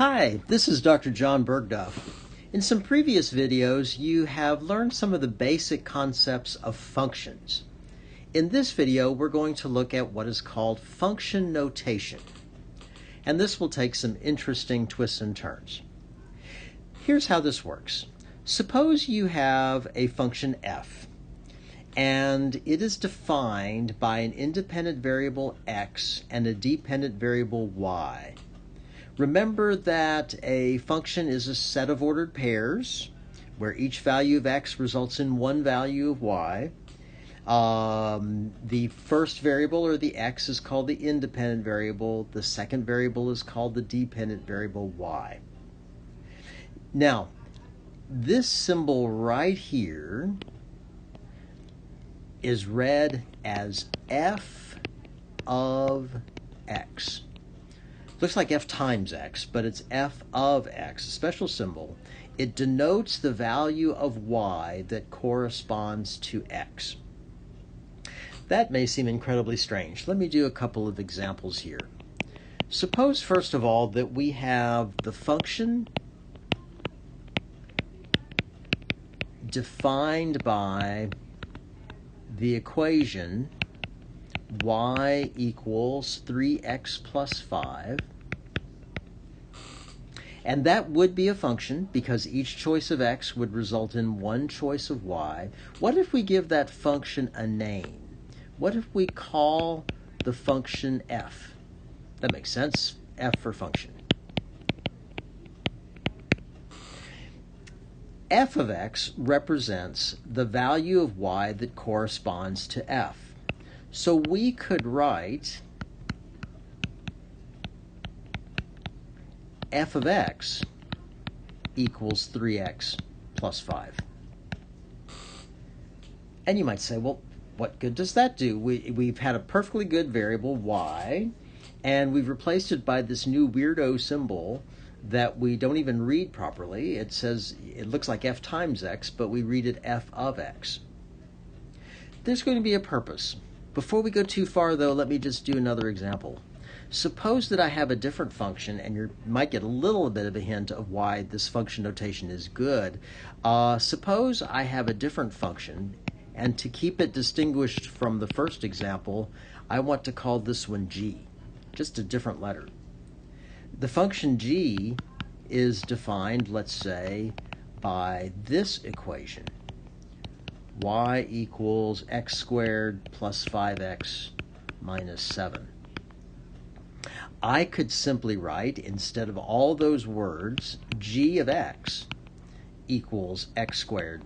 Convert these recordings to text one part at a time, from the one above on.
Hi, this is Dr. John Bergdorf. In some previous videos, you have learned some of the basic concepts of functions. In this video, we're going to look at what is called function notation. And this will take some interesting twists and turns. Here's how this works. Suppose you have a function f, and it is defined by an independent variable x and a dependent variable y. Remember that a function is a set of ordered pairs where each value of x results in one value of y. The first variable, or the x, is called the independent variable. The second variable is called the dependent variable y. Now, this symbol right here is read as f of x. Looks like f times x, but it's f of x, a special symbol. It denotes the value of y that corresponds to x. That may seem incredibly strange. Let me do a couple of examples here. Suppose, first of all, that we have the function defined by the equation y equals 3x plus 5. And that would be a function because each choice of x would result in one choice of y. What if we give that function a name? What if we call the function f? That makes sense. F for function. F of x represents the value of y that corresponds to f. So we could write f of x equals 3x plus 5. And you might say, well, what good does that do? We've had a perfectly good variable y, and we've replaced it by this new weirdo symbol that we don't even read properly. It says, it looks like f times x, but we read it f of x. There's going to be a purpose. Before we go too far, though, let me just do another example. Suppose that I have a different function, and you might get a little bit of a hint of why this function notation is good. Suppose I have a different function, and to keep it distinguished from the first example, I want to call this one g, just a different letter. The function g is defined, let's say, by this equation. Y equals x squared plus 5x minus 7. I could simply write, instead of all those words, g of x equals x squared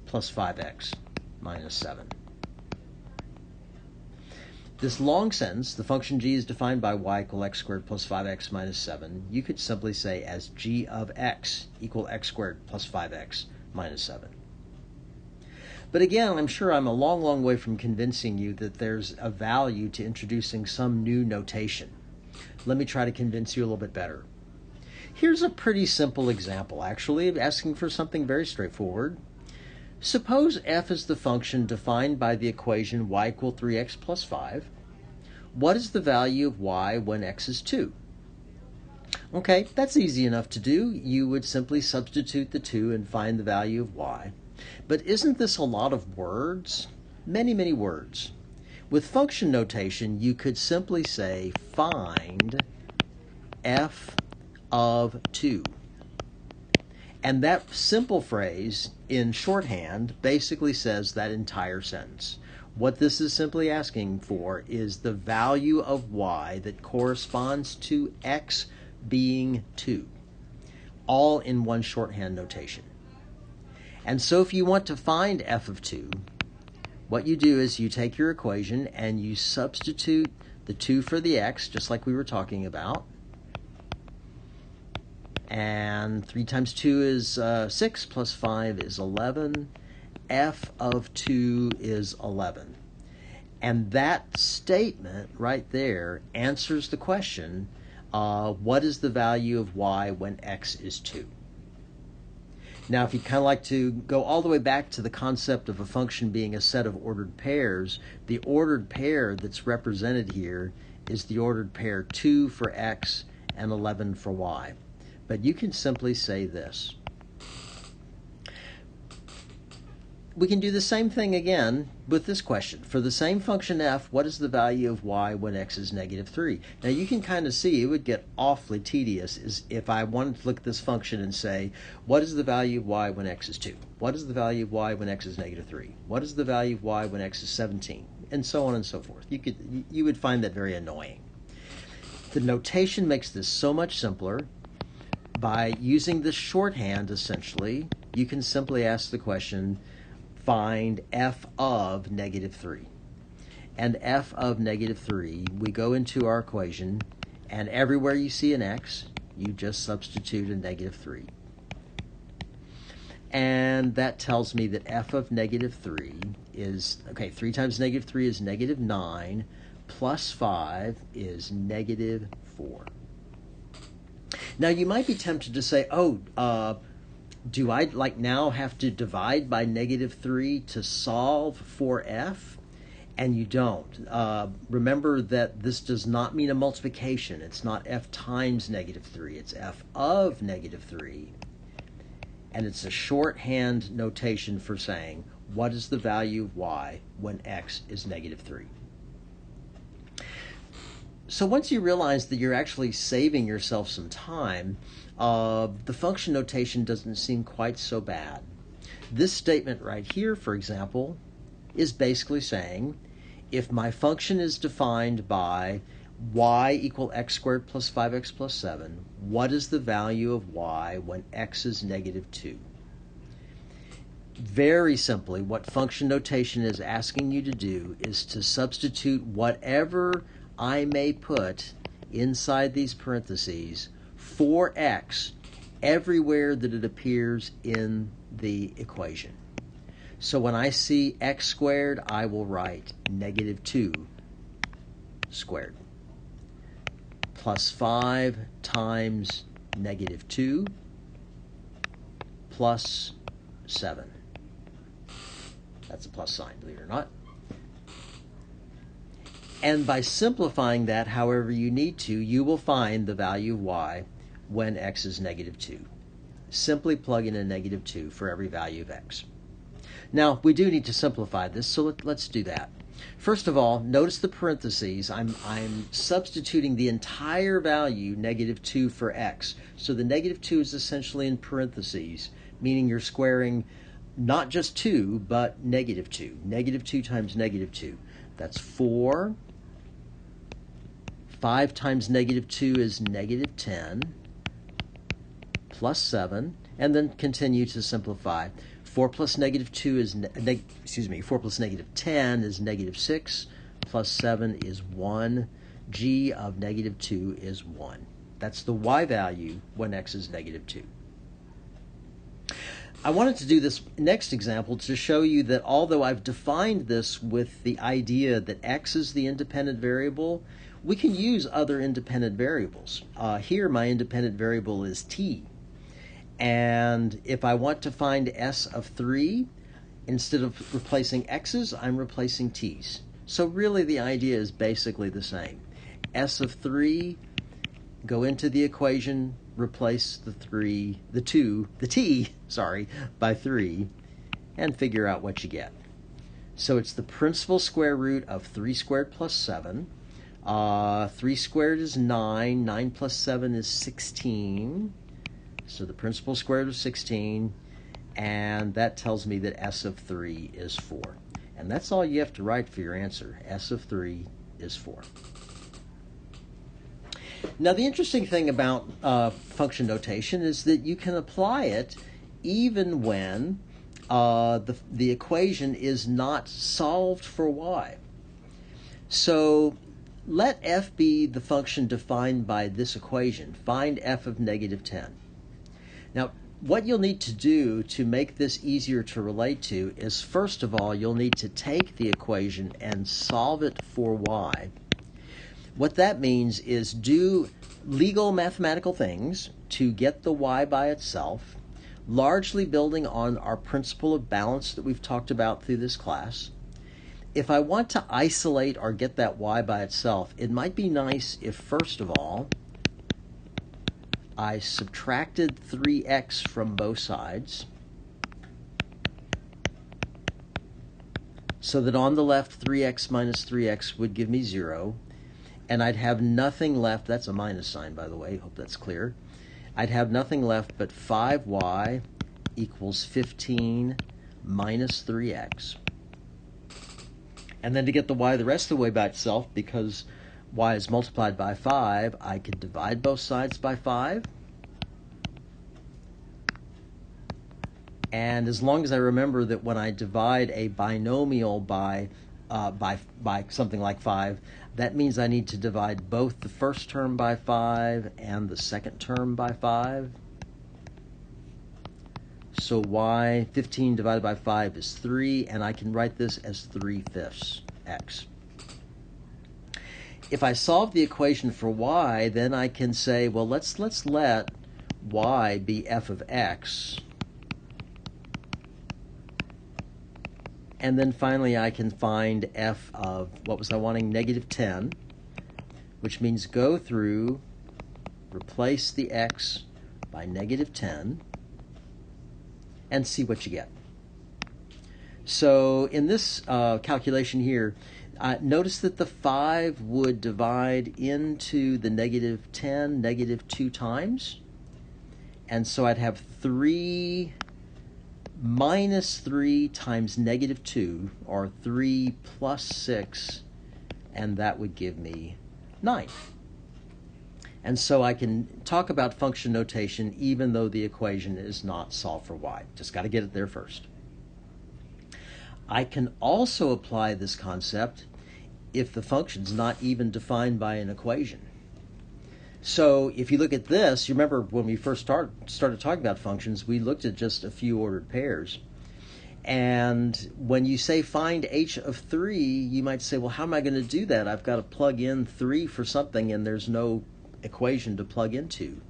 plus 5x minus 7. This long sentence, the function g is defined by y equal x squared plus 5x minus 7, you could simply say as g of x equal x squared plus 5x minus 7. But again, I'm sure I'm a long, long way from convincing you that there's a value to introducing some new notation. Let me try to convince you a little bit better. Here's a pretty simple example, actually, asking for something very straightforward. Suppose f is the function defined by the equation y equal 3x plus 5. What is the value of y when x is 2? Okay, that's easy enough to do. You would simply substitute the 2 and find the value of y. But isn't this a lot of words? Many, many words. With function notation, you could simply say find f of 2. And that simple phrase in shorthand basically says that entire sentence. What this is simply asking for is the value of y that corresponds to x being 2, all in one shorthand notation. And so if you want to find f of 2, what you do is you take your equation and you substitute the 2 for the x, just like we were talking about. And 3 times 2 is 6, plus 5 is 11. F of 2 is 11. And that statement right there answers the question, what is the value of y when x is 2? Now, if you'd kind of like to go all the way back to the concept of a function being a set of ordered pairs, the ordered pair that's represented here is the ordered pair 2 for x and 11 for y. But you can simply say this. We can do the same thing again with this question. For the same function f, what is the value of y when x is negative 3? Now you can kind of see it would get awfully tedious is if I wanted to look at this function and say, what is the value of y when x is 2? What is the value of y when x is negative 3? What is the value of y when x is 17? And so on and so forth. You would find that very annoying. The notation makes this so much simpler. By using the shorthand, essentially, you can simply ask the question, find f of negative 3. And f of negative 3, we go into our equation, and everywhere you see an x, you just substitute a negative 3. And that tells me that f of negative 3 is, 3 times negative 3 is negative 9, plus 5 is negative 4. Now you might be tempted to say, do I now have to divide by negative 3 to solve for f? And you don't. Remember that this does not mean a multiplication. It's not f times negative 3. It's f of negative 3. And it's a shorthand notation for saying, what is the value of y when x is negative 3? So once you realize that you're actually saving yourself some time, the function notation doesn't seem quite so bad. This statement right here, for example, is basically saying, if my function is defined by y equal x squared plus 5x plus 7, what is the value of y when x is negative 2? Very simply, what function notation is asking you to do is to substitute whatever I may put inside these parentheses for x everywhere that it appears in the equation. So when I see x squared, I will write negative 2 squared plus 5 times negative 2 plus 7. That's a plus sign, believe it or not. And by simplifying that however you need to, you will find the value of y when x is negative 2. Simply plug in a negative 2 for every value of x. Now, we do need to simplify this, so let's do that. First of all, notice the parentheses. I'm substituting the entire value, negative 2, for x. So the negative 2 is essentially in parentheses, meaning you're squaring not just 2, but negative 2. Negative 2 times negative 2. That's 4. 5 times negative 2 is negative 10, plus 7, and then continue to simplify. 4 plus negative 2 is, 4 plus negative 10 is negative 6, plus 7 is 1. G of negative 2 is 1. That's the y value when x is negative 2. I wanted to do this next example to show you that although I've defined this with the idea that x is the independent variable, we can use other independent variables. Here my independent variable is t. And if I want to find s of 3, instead of replacing x's, I'm replacing t's. So really the idea is basically the same. S of 3, go into the equation, replace the t, by 3, and figure out what you get. So it's the principal square root of 3 squared plus 7. 3 squared is 9. 9 plus 7 is 16. So the principal square root of 16. And that tells me that s of 3 is 4. And that's all you have to write for your answer. S of 3 is 4. Now the interesting thing about function notation is that you can apply it even when the equation is not solved for y. So let f be the function defined by this equation. Find f of negative 10. Now what you'll need to do to make this easier to relate to is, first of all, you'll need to take the equation and solve it for y. What that means is do legal mathematical things to get the y by itself, largely building on our principle of balance that we've talked about through this class. If I want to isolate or get that y by itself, it might be nice if, first of all, I subtracted 3x from both sides, so that on the left 3x minus 3x would give me 0, and I'd have nothing left. That's a minus sign, by the way. Hope that's clear. I'd have nothing left but 5y equals 15 minus 3x. And then to get the y the rest of the way by itself, because y is multiplied by 5, I could divide both sides by 5. And as long as I remember that when I divide a binomial by something like 5, that means I need to divide both the first term by 5 and the second term by 5. So y, 15 divided by 5 is 3, and I can write this as 3/5 x. If I solve the equation for y, then I can say, well, let's let y be f of x. And then finally I can find f of, what was I wanting, -10, which means go through, replace the x by -10, and see what you get. So in this calculation here, notice that the 5 would divide into the -10 -2 times. And so I'd have 3 minus 3 times -2, or 3 plus 6, and that would give me 9. And so I can talk about function notation even though the equation is not solved for y. Just got to get it there first. I can also apply this concept if the function's not even defined by an equation. So if you look at this, you remember when we first started talking about functions, we looked at just a few ordered pairs. And when you say find h of 3, you might say, well, how am I going to do that? I've got to plug in 3 for something, and there's no equation to plug into.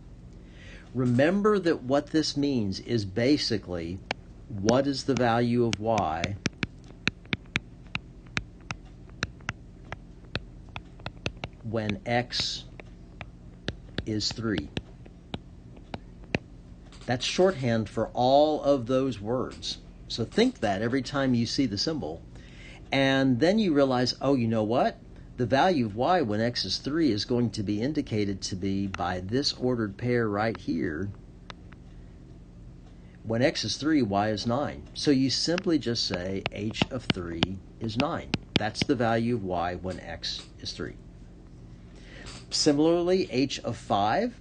Remember that what this means is basically, what is the value of y when x is 3? That's shorthand for all of those words. So think that every time you see the symbol. And then you realize, oh, you know what? The value of y when x is 3 is going to be indicated to be by this ordered pair right here. When x is 3, y is 9. So you simply just say h of 3 is 9. That's the value of y when x is 3. Similarly, h of 5,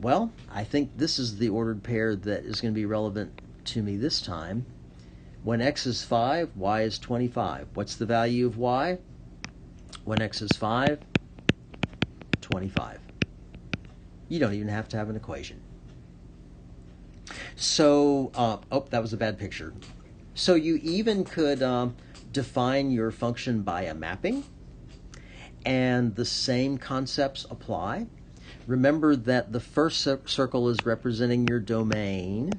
well, I think this is the ordered pair that is going to be relevant to me this time. When x is 5, y is 25. What's the value of y when x is 5? 25. You don't even have to have an equation. So, oh, that was a bad picture. So you even could define your function by a mapping, and the same concepts apply. Remember that the first circle is representing your domain,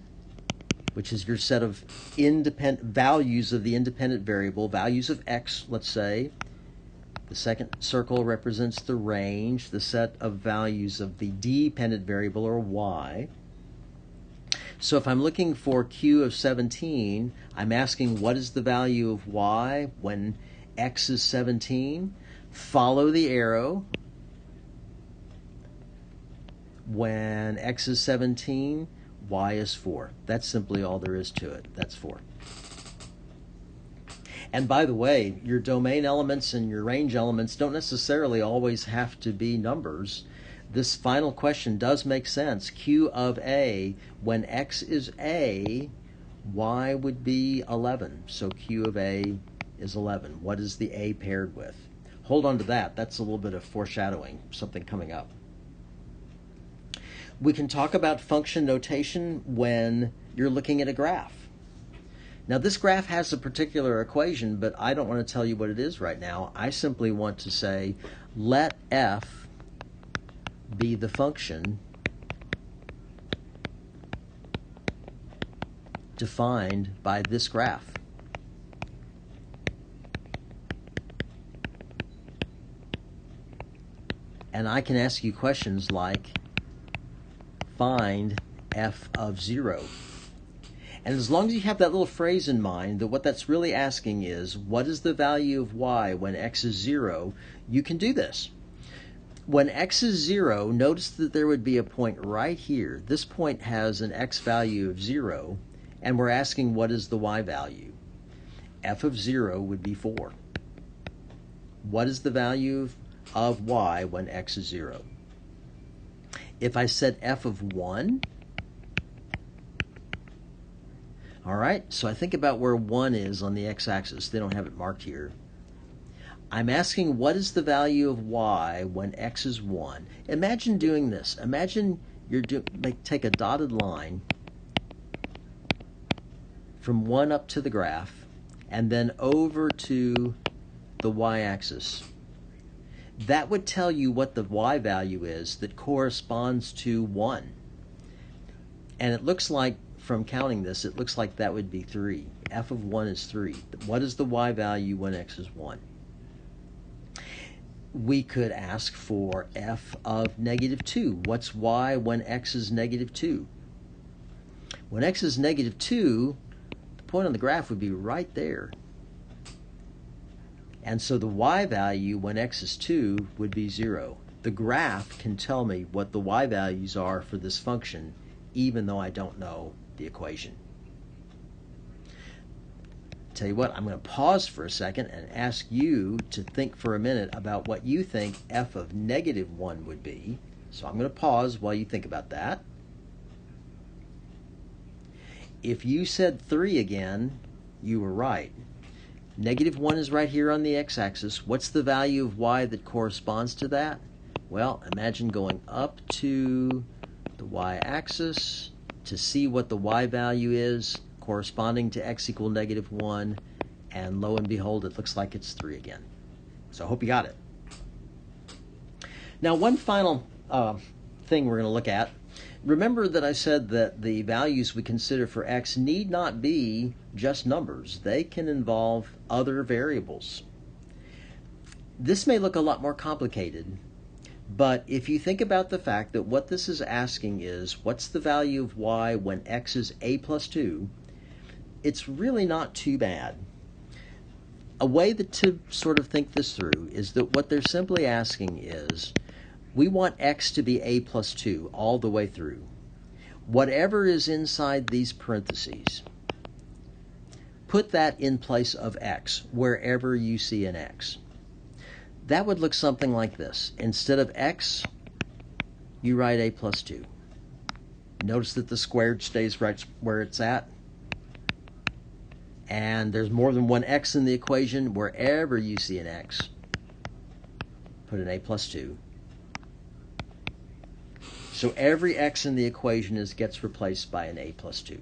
which is your set of independent values of the independent variable, values of x, let's say. The second circle represents the range, the set of values of the dependent variable, or y. So if I'm looking for q of 17, I'm asking what is the value of y when x is 17? Follow the arrow. When x is 17, y is 4. That's simply all there is to it. That's 4. And by the way, your domain elements and your range elements don't necessarily always have to be numbers. This final question does make sense. Q of A, when x is A, y would be 11. So Q of A is 11. What is the A paired with? Hold on to that. That's a little bit of foreshadowing, something coming up. We can talk about function notation when you're looking at a graph. Now this graph has a particular equation, but I don't want to tell you what it is right now. I simply want to say, let f be the function defined by this graph. And I can ask you questions like, find f of 0. And as long as you have that little phrase in mind, that what that's really asking is, what is the value of y when x is 0, you can do this. When x is 0, notice that there would be a point right here. This point has an x value of 0, and we're asking what is the y value. F of 0 would be 4. What is the value of y when x is 0? If I said f of 1, all right, so I think about where 1 is on the x-axis. They don't have it marked here. I'm asking what is the value of y when x is 1. Imagine doing this. Imagine take a dotted line from 1 up to the graph and then over to the y-axis. That would tell you what the y value is that corresponds to 1. And it looks like, from counting this, it looks like that would be 3. F of 1 is 3. What is the y value when x is 1? We could ask for f of negative 2. What's y when x is negative 2? When x is negative 2, the point on the graph would be right there. And so the y value when x is 2 would be 0. The graph can tell me what the y values are for this function, even though I don't know the equation. Tell you what, I'm going to pause for a second and ask you to think for a minute about what you think f of negative 1 would be. So I'm going to pause while you think about that. If you said 3 again, you were right. Negative 1 is right here on the x-axis. What's the value of y that corresponds to that? Well, imagine going up to the y-axis to see what the y value is corresponding to x equal negative 1, and lo and behold, it looks like it's 3 again. So I hope you got it. Now, one final thing we're going to look at. Remember that I said that the values we consider for x need not be just numbers. They can involve other variables. This may look a lot more complicated, but if you think about the fact that what this is asking is, what's the value of y when x is a plus 2, it's really not too bad. A way to sort of think this through is that what they're simply asking is, we want x to be a plus 2 all the way through. Whatever is inside these parentheses, put that in place of x wherever you see an x. That would look something like this. Instead of x, you write a plus 2. Notice that the squared stays right where it's at. And there's more than one x in the equation. Wherever you see an x, put an a plus 2. So every x in the equation gets replaced by an a plus 2.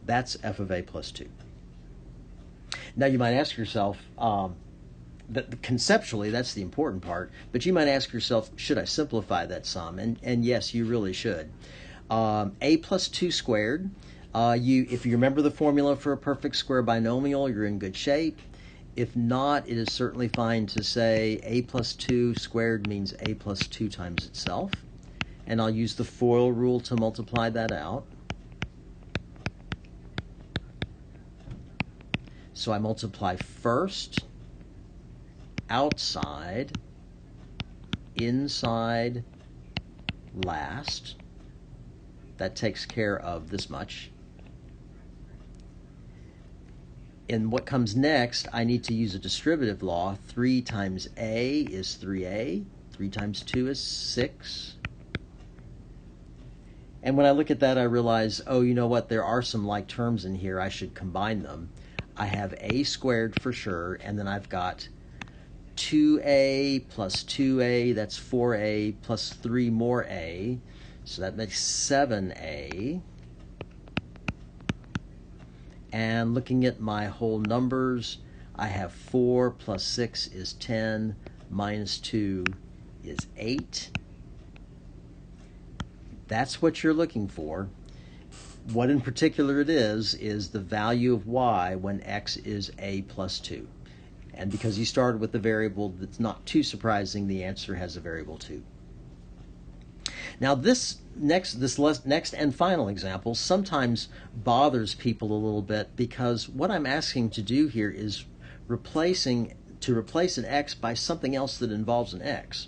That's f of a plus 2. Now you might ask yourself, conceptually, that's the important part, but you might ask yourself, should I simplify that sum? And yes, you really should. A plus 2 squared, if you remember the formula for a perfect square binomial, you're in good shape. If not, it is certainly fine to say a plus 2 squared means a plus 2 times itself. And I'll use the FOIL rule to multiply that out. So I multiply first, outside, inside, last. That takes care of this much. In what comes next, I need to use a distributive law. 3 times a is 3a. 3 times 2 is 6. And when I look at that, I realize, oh, you know what? There are some like terms in here. I should combine them. I have a squared for sure, and then I've got 2a plus 2a, that's 4a, plus 3 more a, so that makes 7a. And looking at my whole numbers, I have 4 plus 6 is 10, minus 2 is 8. That's what you're looking for. What in particular it is the value of y when x is a plus 2. And because you started with a variable that's not too surprising, the answer has a variable 2. Now this next and final example sometimes bothers people a little bit, because what I'm asking to do here is replace an x by something else that involves an x.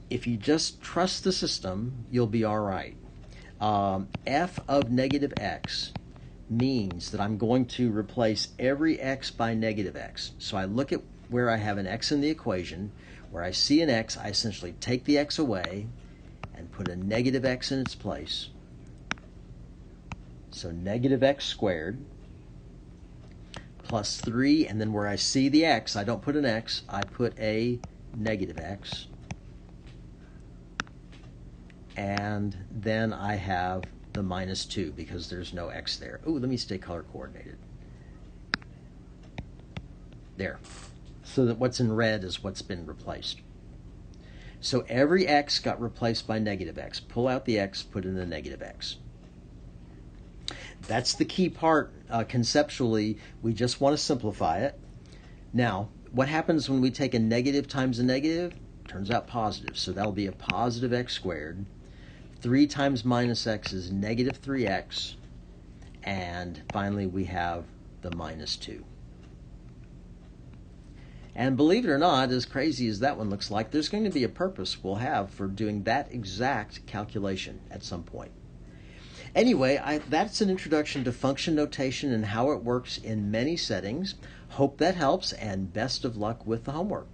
If you just trust the system, you'll be all right. F of negative x means that I'm going to replace every x by negative x. So I look at where I have an x in the equation. Where I see an x, I essentially take the x away and put a negative x in its place. So negative x squared plus 3, and then where I see the x, I don't put an x, I put a negative x. And then I have the minus 2 because there's no x there. Oh, let me stay color coordinated. There. So that what's in red is what's been replaced. So every x got replaced by negative x. Pull out the x, put in a negative x. That's the key part. Conceptually, we just want to simplify it. Now, what happens when we take a negative times a negative? Turns out positive. So that'll be a positive x squared. 3 times minus x is negative 3x. And finally, we have the minus 2. And believe it or not, as crazy as that one looks like, there's going to be a purpose we'll have for doing that exact calculation at some point. Anyway, that's an introduction to function notation and how it works in many settings. Hope that helps, and best of luck with the homework.